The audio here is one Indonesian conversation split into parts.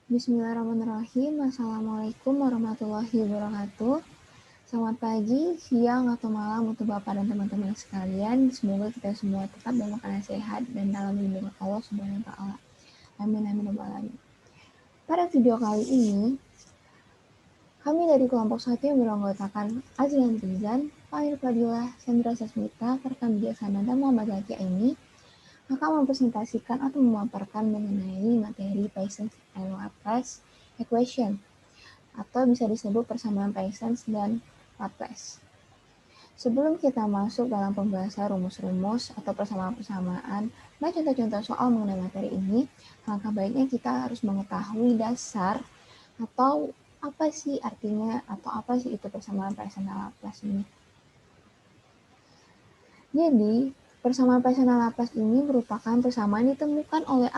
Bismillahirrahmanirrahim. Assalamualaikum warahmatullahi wabarakatuh. Selamat pagi, siang, atau malam untuk Bapak dan teman-teman sekalian. Semoga kita semua tetap dalam keadaan sehat dan dalam lindungan Allah Subhanahu wa taala. Amin amin ya rabbal alamin. Pada video kali ini, kami dari kelompok 1 yang beranggotakan Azlan Rizan, Fahir Fadilah, Sandra Sasmita, Farkan Bijaksana, dan Muhammad Zaki ini akan mempresentasikan atau memaparkan mengenai materi Python and Laplace equation atau bisa disebut persamaan Python dan Laplace. Sebelum kita masuk dalam pembahasan rumus-rumus atau persamaan-persamaan dan contoh-contoh soal mengenai materi ini, langkah baiknya kita harus mengetahui dasar atau apa sih artinya atau apa sih itu persamaan Python dan Laplace ini. Jadi, persamaan Python dan Laplace ini merupakan persamaan ditemukan oleh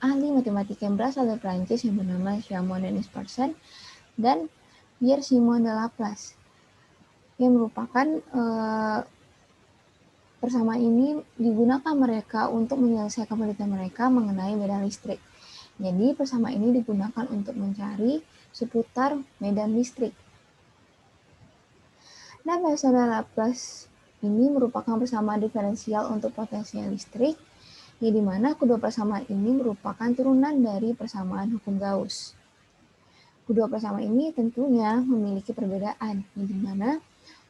ahli matematika yang berasal dari Prancis yang bernama Jean Denis Parson dan Pierre Simon de Laplace, yang merupakan persamaan ini digunakan mereka untuk menyelesaikan penelitian mereka mengenai medan listrik. Jadi, persamaan ini digunakan untuk mencari seputar medan listrik. Nah, Python dan Laplace ini merupakan persamaan diferensial untuk potensial listrik, di mana kedua persamaan ini merupakan turunan dari persamaan hukum Gauss. Kedua persamaan ini tentunya memiliki perbedaan, di mana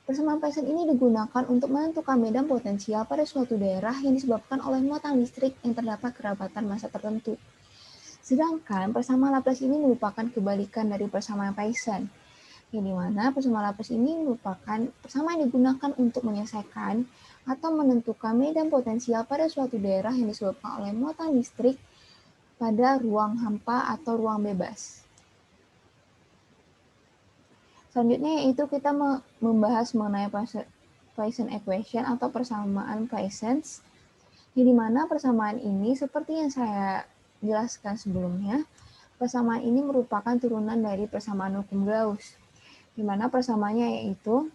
persamaan Python ini digunakan untuk menentukan medan potensial pada suatu daerah yang disebabkan oleh muatan listrik yang terdapat kerabatan massa tertentu. Sedangkan persamaan Laplace ini merupakan kebalikan dari persamaan Python, yang dimana persamaan Laplace ini merupakan persamaan yang digunakan untuk menyelesaikan atau menentukan medan potensial pada suatu daerah yang disebabkan oleh muatan listrik pada ruang hampa atau ruang bebas. Selanjutnya yaitu kita membahas mengenai Poisson equation atau persamaan Poisson, di mana persamaan ini seperti yang saya jelaskan sebelumnya, persamaan ini merupakan turunan dari persamaan hukum Gauss, di mana persamaannya yaitu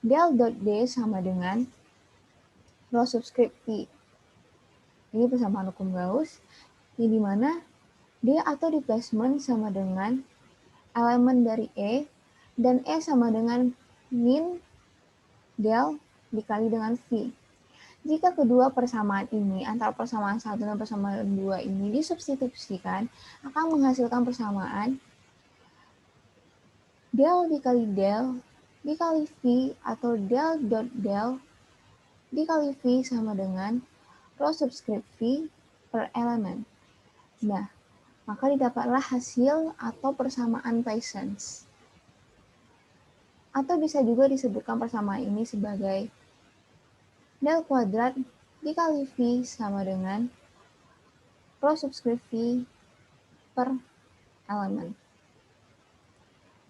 del dot D sama dengan rho subscript P. Ini persamaan hukum Gauss, di mana D atau displacement sama dengan elemen dari E, dan E sama dengan min del dikali dengan V. Jika kedua persamaan ini, antara persamaan 1 dan persamaan 2 ini disubstitusikan, akan menghasilkan persamaan del dikali del dikali V atau del dot del dikali V sama dengan rho subscript V per elemen. Nah, maka didapatlah hasil atau persamaan Poisson. Atau bisa juga disebutkan persamaan ini sebagai del kuadrat dikali V sama dengan rho subscript V per elemen.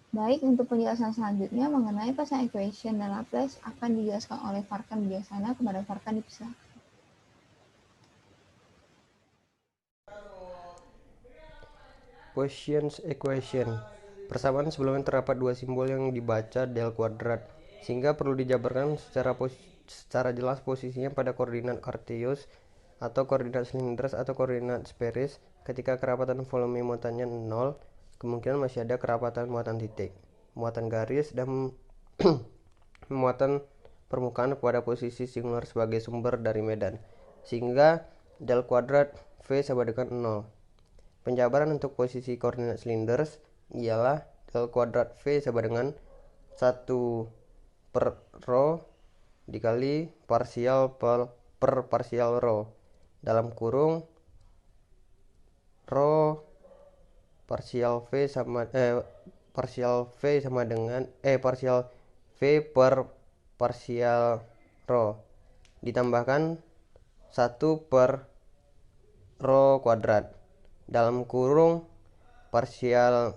Baik, untuk penjelasan selanjutnya mengenai Poisson equation dan Laplace akan dijelaskan oleh Farkan Bijaksana. Kepada Farkan dipersilakan. Poisson equation. Persamaan sebelumnya terdapat dua simbol yang dibaca del kuadrat, sehingga perlu dijabarkan secara jelas posisinya pada koordinat Cartesius atau koordinat silinders atau koordinat sferis. Ketika kerapatan volume muatannya 0, kemungkinan masih ada kerapatan muatan titik, muatan garis, dan muatan permukaan pada posisi singular sebagai sumber dari medan, sehingga del kuadrat V sama dengan 0. Penjabaran untuk posisi koordinat silinders ialah del kuadrat V sama dengan 1 per rho dikali parsial per parsial rho, dalam kurung rho parsial V sama dengan parsial V per parsial rho ditambahkan 1 per rho kuadrat, dalam kurung parsial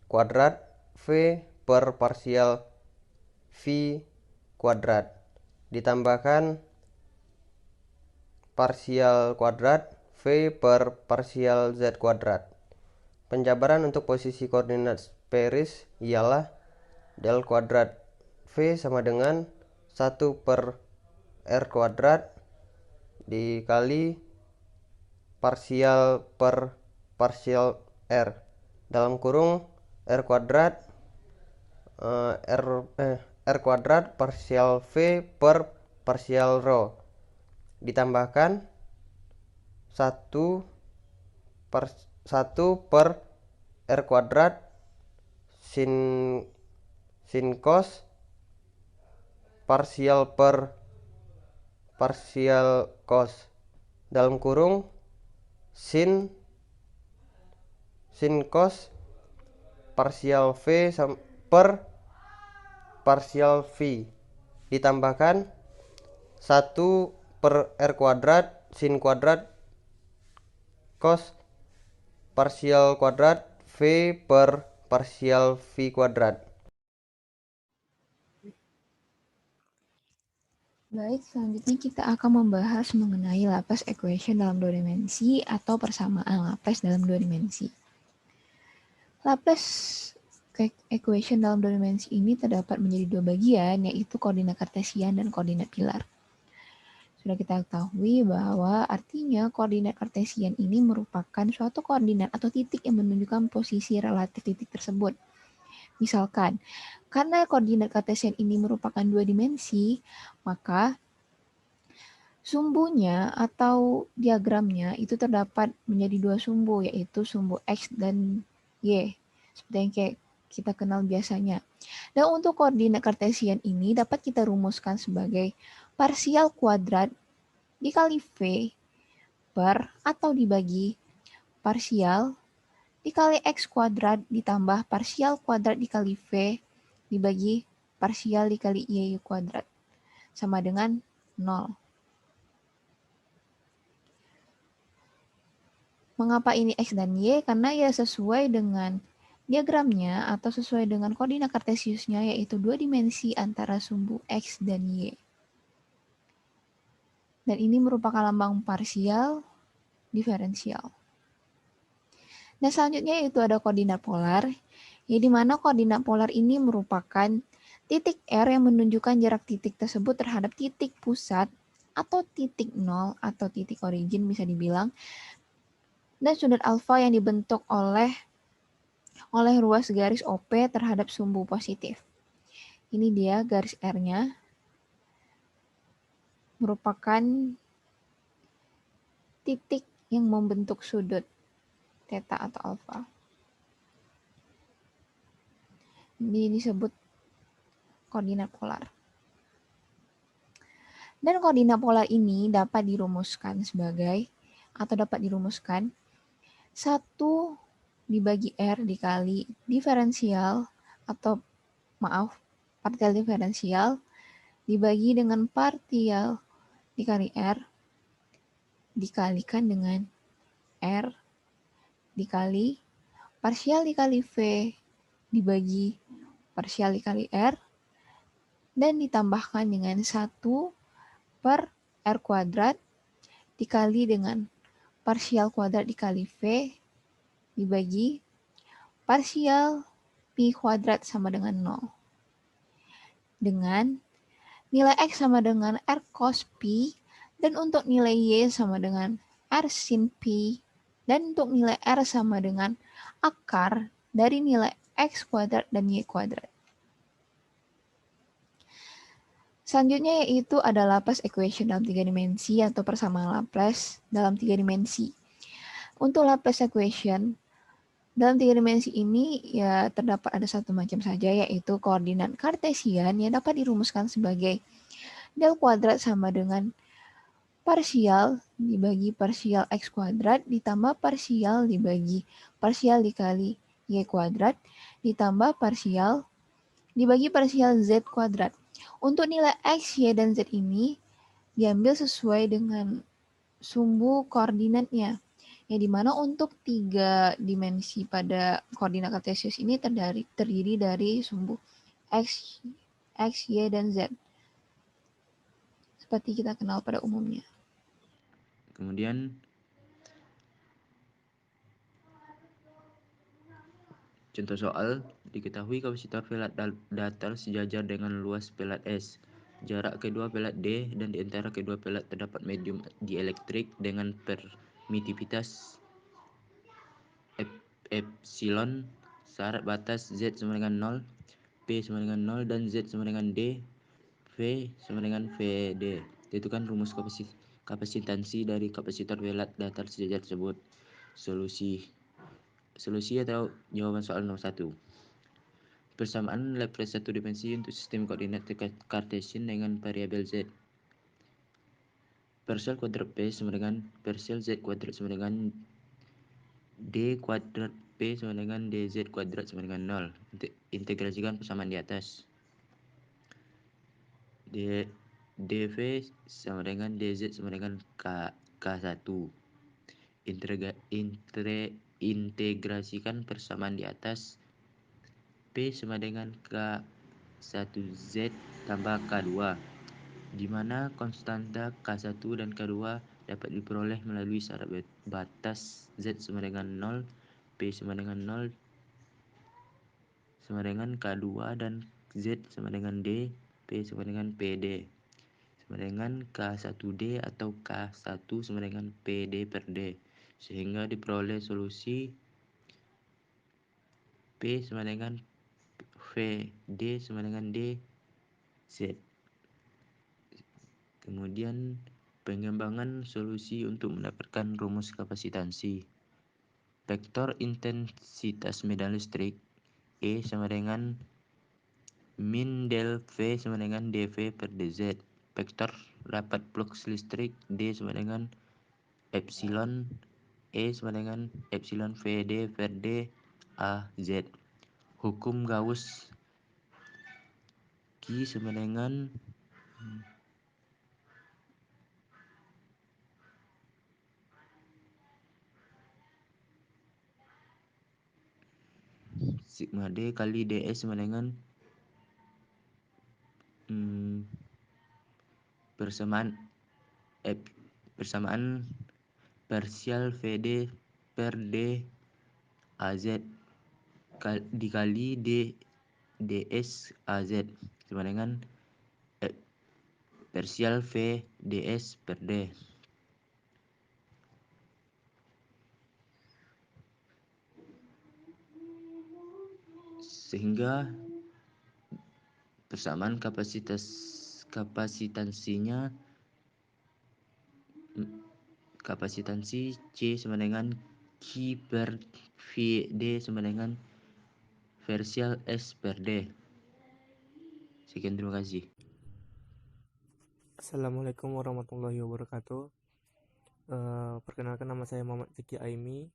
kuadrat V per parsial V kuadrat ditambahkan parsial kuadrat V per parsial Z kuadrat. Penjabaran untuk posisi koordinat sferis ialah del kuadrat V sama dengan 1 per R kuadrat dikali parsial per parsial R dalam kurung R kuadrat R kuadrat parsial V per parsial rho ditambahkan 1 per R kuadrat sin cos parsial per parsial cos dalam kurung sin cos parsial V per parsial V ditambahkan 1 per R kuadrat sin kuadrat cos parsial kuadrat V per parsial V kuadrat. Baik, selanjutnya kita akan membahas mengenai Laplace equation dalam dua dimensi atau persamaan Laplace dalam dua dimensi. Laplace equation dalam dua dimensi ini terdapat menjadi dua bagian, yaitu koordinat kartesian dan koordinat pilar. Sudah kita ketahui bahwa artinya koordinat kartesian ini merupakan suatu koordinat atau titik yang menunjukkan posisi relatif titik tersebut. Misalkan, karena koordinat kartesian ini merupakan dua dimensi, maka sumbunya atau diagramnya itu terdapat menjadi dua sumbu, yaitu sumbu X dan Y, seperti yang kayak kita kenal biasanya. Dan untuk koordinat kartesian ini dapat kita rumuskan sebagai parsial kuadrat dikali V per atau dibagi parsial dikali X kuadrat ditambah parsial kuadrat dikali V dibagi parsial dikali Y kuadrat sama dengan 0. Mengapa ini X dan Y? Karena ya sesuai dengan diagramnya atau sesuai dengan koordinat kartesiusnya, yaitu dua dimensi antara sumbu X dan Y. Dan ini merupakan lambang parsial diferensial. Nah, selanjutnya yaitu ada koordinat polar, ya di mana koordinat polar ini merupakan titik R yang menunjukkan jarak titik tersebut terhadap titik pusat atau titik nol atau titik origin bisa dibilang, dan sudut alfa yang dibentuk oleh ruas garis OP terhadap sumbu positif. Ini dia garis R-nya, merupakan titik yang membentuk sudut theta atau alfa. Ini disebut koordinat polar. Dan koordinat polar ini dapat dirumuskan sebagai, atau dapat dirumuskan 1 dibagi R dikali diferensial, atau maaf, partial diferensial dibagi dengan partial dikali R dikalikan dengan R dikali parsial dikali V dibagi parsial dikali R dan ditambahkan dengan 1 per R kuadrat dikali dengan parsial kuadrat dikali V dibagi parsial Pi kuadrat sama dengan 0. Dengan nilai X sama dengan R cos Pi, dan untuk nilai Y sama dengan R sin Pi, dan untuk nilai R sama dengan akar dari nilai X kuadrat dan Y kuadrat. Selanjutnya yaitu ada Laplace equation dalam 3 dimensi atau persamaan Laplace dalam 3 dimensi. Untuk Laplace equation dalam 3 dimensi ini ya terdapat ada satu macam saja, yaitu koordinat kartesian yang dapat dirumuskan sebagai del kuadrat sama dengan parsial dibagi parsial X kuadrat ditambah parsial dibagi parsial dikali Y kuadrat ditambah parsial dibagi parsial Z kuadrat. Untuk nilai X, Y, dan Z ini diambil sesuai dengan sumbu koordinatnya. Ya, dimana untuk 3 dimensi pada koordinat kartesius ini terdiri dari sumbu X, Y, dan Z. Seperti kita kenal pada umumnya. Kemudian contoh soal, diketahui kapasitor pelat datar sejajar dengan luas pelat S. Jarak kedua pelat D dan di antara kedua pelat terdapat medium dielektrik dengan permitivitas epsilon, syarat batas Z sama dengan 0, P sama dengan 0, dan Z sama dengan D, V sama dengan VD. Itu kan rumus kapasitansi dari kapasitor velat datar sejajar tersebut. Solusi atau jawaban soal nomor 1. Persamaan Laplace satu dimensi untuk sistem koordinat Cartesian dengan variabel Z. Partial kuadrat P sama dengan partial Z kuadrat sama dengan D kuadrat P sama dengan DZ kuadrat sama dengan 0. Integrasikan persamaan di atas. dV sama dengan dz sama dengan k1. Integrasikan persamaan di atas. P sama dengan k1z tambah k2, di mana konstanta k1 dan k2 dapat diperoleh melalui syarat batas z sama dengan 0, P sama dengan 0 sama dengan k2, dan z sama dengan d, P sama dengan pd sama dengan K1D atau K1 sama dengan PD per D, sehingga diperoleh solusi P sama dengan V, D sama dengan D, Z. Kemudian pengembangan solusi untuk mendapatkan rumus kapasitansi. Vektor intensitas medan listrik E sama dengan min del V sama dengan dV per dz. Vektor rapat flux listrik D sama dengan epsilon E sama dengan epsilon VD per D AZ. Hukum Gauss Q sama dengan sigma D kali DS sama dengan persamaan parsial VD per D AZ dikali DS AZ sama dengan parsial V DS per D. Sehingga persamaan kapasitansi C sama dengan Q per VD sama dengan parsial S per D. Sekian, terima kasih. Assalamualaikum warahmatullahi wabarakatuh. Perkenalkan, nama saya Muhammad Zaki Aimi,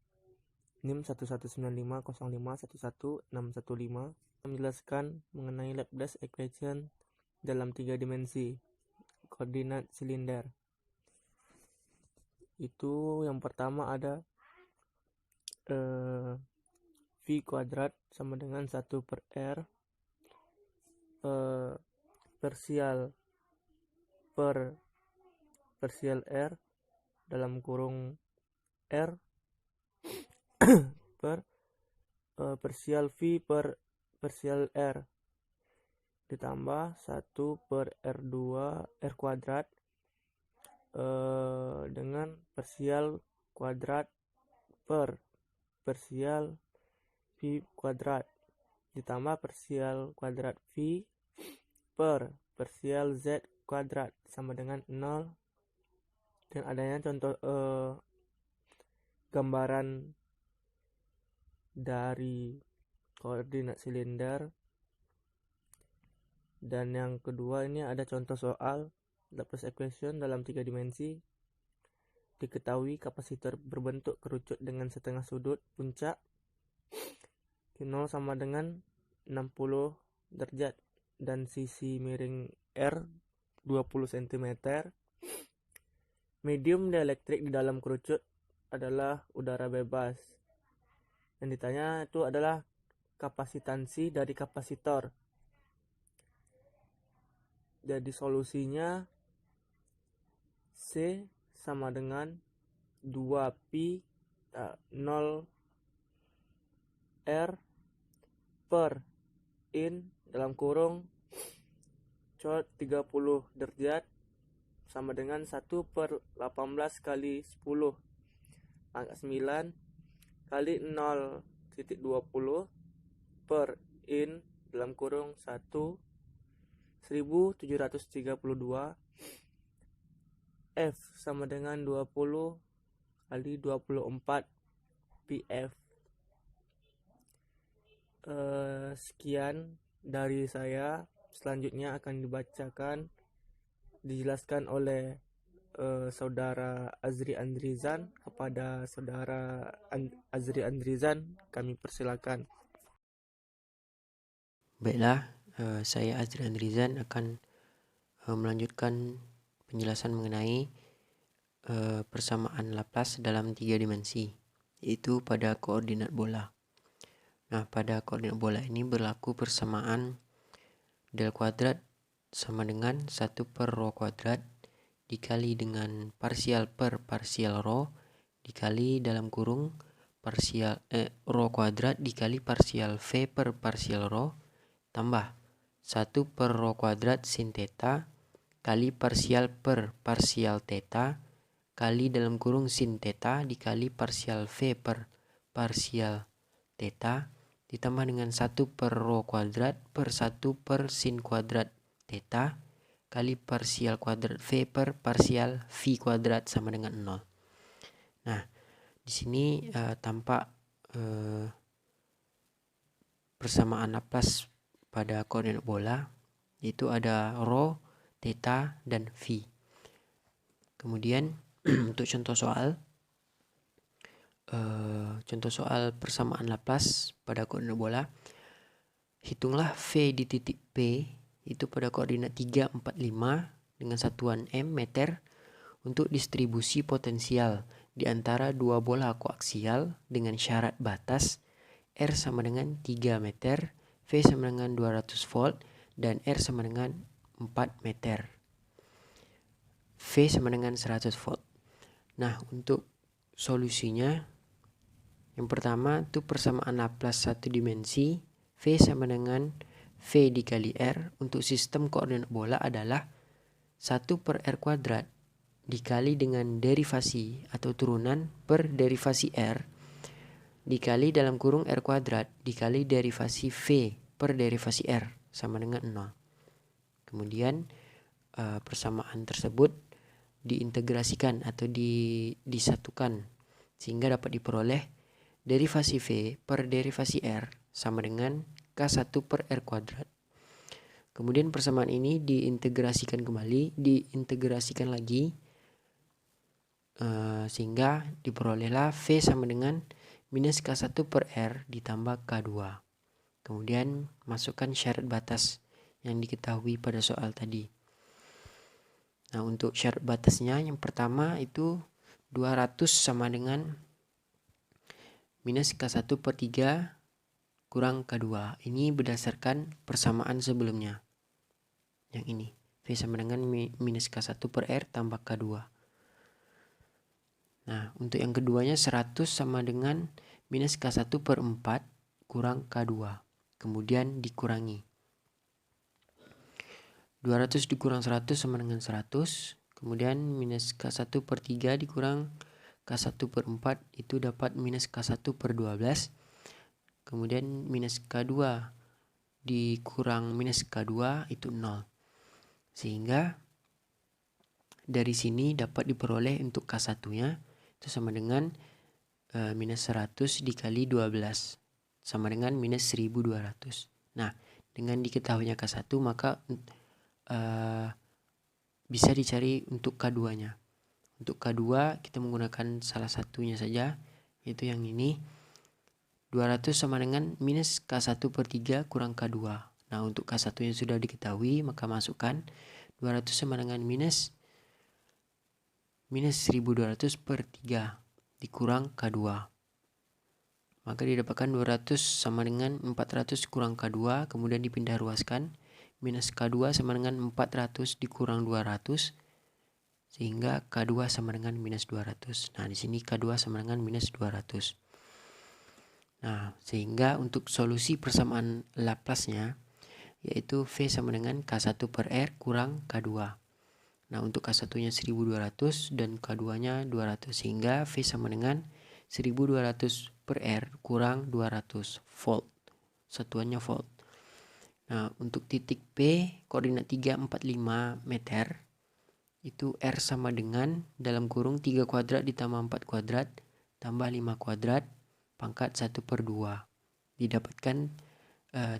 NIM 11950511615, menjelaskan mengenai Laplace equation dalam 3 dimensi koordinat silinder. Itu yang pertama ada V kuadrat sama dengan 1 per R parsial per parsial R dalam kurung R per parsial V per parsial R ditambah 1 per R2 R kuadrat dengan parsial kuadrat per parsial V kuadrat ditambah parsial kuadrat V per parsial Z kuadrat sama dengan 0. Dan adanya contoh gambaran dari koordinat silinder. Dan yang kedua, ini ada contoh soal Laplace equation dalam 3 dimensi. Diketahui kapasitor berbentuk kerucut dengan setengah sudut puncak Q0 sama dengan 60 derajat dan sisi miring R 20 cm. Medium dielektrik di dalam kerucut adalah udara bebas. Yang ditanya itu adalah kapasitansi dari kapasitor. Jadi solusinya C sama dengan 2pi 0 R per in dalam kurung cot 30 derajat sama dengan 1 per 18 kali 10 pangkat 9 kali 0 per in dalam kurung 1732 F sama dengan 20 kali 24 PF. Sekian dari saya. Selanjutnya akan dijelaskan oleh saudara Azri Andrizan. Kepada saudara Azri Andrizan kami persilakan. Baiklah, saya Azri Andrizan akan melanjutkan penjelasan mengenai persamaan Laplace dalam 3 dimensi, yaitu pada koordinat bola. Nah, pada koordinat bola ini berlaku persamaan del kuadrat sama dengan 1 per rho kuadrat dikali dengan parsial per parsial rho dikali dalam kurung parsial rho kuadrat dikali parsial v per parsial rho tambah 1 per rho kuadrat sin theta kali parsial per parsial theta kali dalam kurung sin theta dikali parsial v per parsial theta ditambah dengan 1 per rho kuadrat per 1 per sin kuadrat theta kali parsial kuadrat v per parsial v kuadrat sama dengan 0. Nah, di sini tampak persamaan Laplace pada koordinat bola, yaitu ada rho, theta, dan v. Kemudian untuk contoh soal persamaan Laplace pada koordinat bola, hitunglah V di titik P itu pada koordinat 3, 4, 5 dengan satuan M meter untuk distribusi potensial di antara dua bola koaksial dengan syarat batas R sama dengan 3 meter, V sama dengan 200 volt, dan R sama dengan 4 meter. V sama dengan 100 volt. Nah, untuk solusinya, yang pertama itu persamaan Laplace satu dimensi V sama dengan V dikali R untuk sistem koordinat bola adalah 1 per R kuadrat dikali dengan derivasi atau turunan per derivasi R dikali dalam kurung R kuadrat dikali derivasi V per derivasi R sama dengan 0. Kemudian persamaan tersebut diintegrasikan atau disatukan sehingga dapat diperoleh derivasi V per derivasi R sama dengan K1 per R kuadrat. Kemudian persamaan ini diintegrasikan lagi sehingga diperolehlah V sama dengan minus K1 per R ditambah K2. Kemudian masukkan syarat batas yang diketahui pada soal tadi. Nah, untuk syarat batasnya yang pertama itu 200 sama dengan minus K1 per 3 kurang K2. Ini berdasarkan persamaan sebelumnya. Yang ini. V sama dengan minus K1 per R tambah K2. Nah, untuk yang keduanya 100 sama dengan minus K1 per 4 kurang K2. Kemudian dikurangi. 200 dikurang 100 sama dengan 100. Kemudian minus K1 per 3 dikurang K1 per 4 itu dapat minus K1 per 12. Kemudian minus K2 dikurang minus K2 itu 0. Sehingga dari sini dapat diperoleh untuk K1-nya itu sama dengan minus 100 dikali 12 sama dengan minus 1200. Nah, dengan diketahuinya K1 maka bisa dicari untuk K2-nya. Untuk K2 kita menggunakan salah satunya saja, yaitu yang ini. 200 sama dengan minus K1 per 3 kurang K2. Nah, untuk K1 yang sudah diketahui maka masukkan 200 sama dengan minus 1200 per 3 dikurang K2. Maka didapatkan 200 sama dengan 400 kurang K2, kemudian dipindah ruaskan. Minus K2 sama dengan 400 dikurang 200, sehingga K2 sama dengan minus 200. Nah, di sini K2 sama dengan minus 200. Nah, sehingga untuk solusi persamaan Laplace-nya, yaitu V sama dengan K1 per R kurang K2. Nah, untuk K1-nya 1200 dan K2-nya 200, sehingga V sama dengan 1200 per R kurang 200 volt. Satuannya volt. Nah, untuk titik P koordinat 345 meter itu R sama dengan dalam kurung 3 kuadrat ditambah 4 kuadrat tambah 5 kuadrat pangkat 1/2. Didapatkan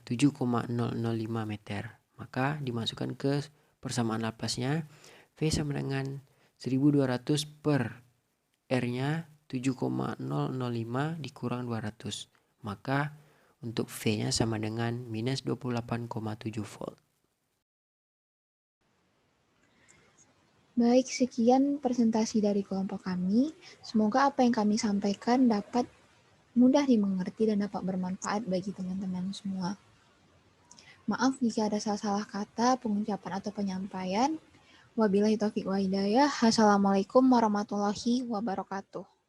7,005 meter. Maka dimasukkan ke persamaan Laplace-nya. V sama dengan 1200 per R-nya 7,005 dikurang 200. Maka untuk V-nya sama dengan minus 28,7 volt. Baik, sekian presentasi dari kelompok kami. Semoga apa yang kami sampaikan dapat mudah dimengerti dan dapat bermanfaat bagi teman-teman semua. Maaf jika ada salah-salah kata, pengucapan atau penyampaian. Wabillahi taufiq wa hidayah. Assalamualaikum warahmatullahi wabarakatuh.